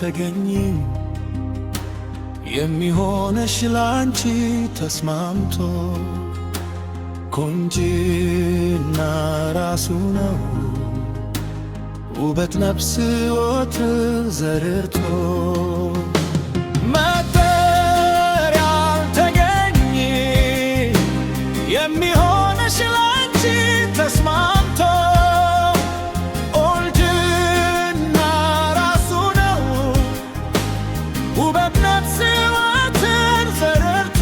አልተገኘም የሚሆነሽ ላንቺ ተስማምቶ ቁንጅና ራሱ ነው ውበት ነፍስ ወት ዘርርቶ መጠሪያ አልተገኘም የሚሆነሽ ላንቺ ተስማምቶ ቁንጅና ራሱ ነው ውበት ነፍስ ወት ዘርርቶ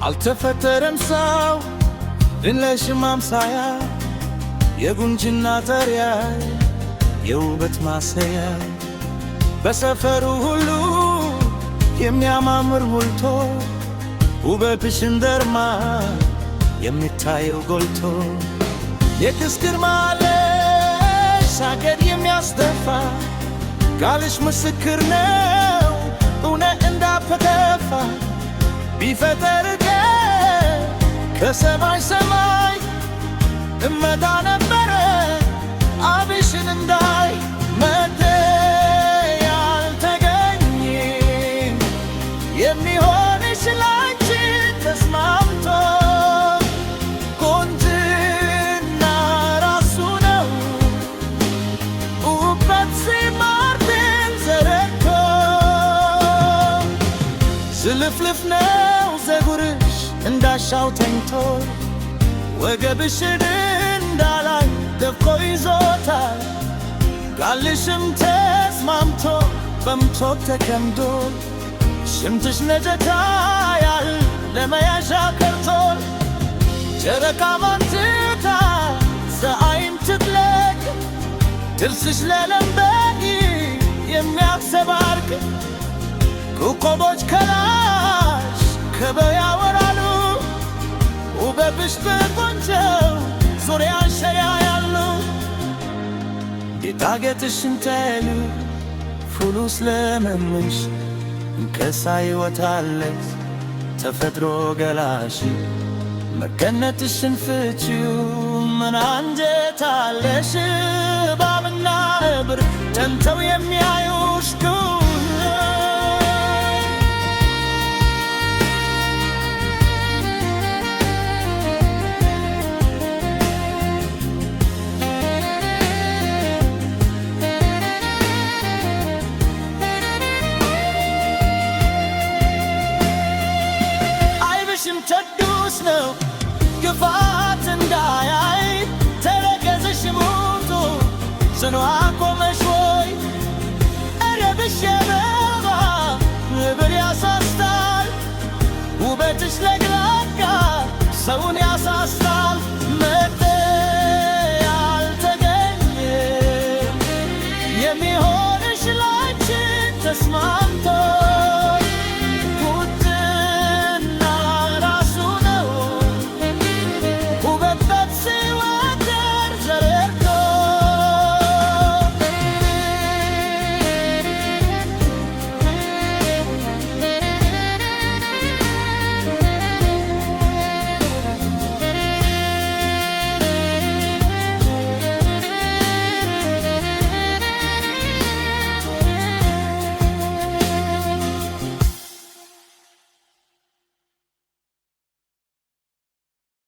አልተፈጠረም ሰው የለሽም አምሳያ የቁንጅና ተሪያ የውበት ማሰያ በሰፈሩ ሁሉ የሚያማምር ሞልቶ ውበትሽ እንደርማ የሚታየው ጎልቶ የክስ ግርማ አለሽ ሀገር የሚያስደፋ ቃልሽ ምስክር ነው እውነት እንዳፈተፋ ቢፈጠር ከሰማይ ሰማይ እመጣ ነበረ አብሽን እንዳይ መለያ አልተገኘም የሚሆንሽ ላንቺ ተስማምቶ ቁንጅና ራሱ ነው ውበት ሲማርክን ዘረግቶ ዝልፍልፍ ነው ፀጉርሽ እንዳሻው ተኝቶ ወገብሽን እንዳላይ ደፍቆ ይዞታል ቃልሽም ተስማምቶ በምቾት ተከምዶ ሽምትሽ ነጀታ ያል ለመያዣ ከርቶል ጨረቃ ማንትታ ፀሐይም ትጥለቅ ጥርስሽ ለለምበይ የሚያሰባርቅ ኮከቦች ከላሽ ከበያ ያወራሉ ውበትሽ በቆንጆው ዙሪያሽ ያያሉ ጌጣጌጥሽን ተሉ ፉሉስ ለመምሽ ከሳይ ወታለት ተፈጥሮ ገላሽ መገነትሽን ፍቺው ምን አንጀት አለሽ እባብና ነብር ተንተው የሚያዩሽ ቅዱስ ነው ግፋት እንዳያይ ተረከዝሽ ሙቱ ጽኑ አቆመሽ ወይ እረብሽ የበባ ንብር ያሳስታል ውበትሽ ለግላጋ ሰውን ያሳስታል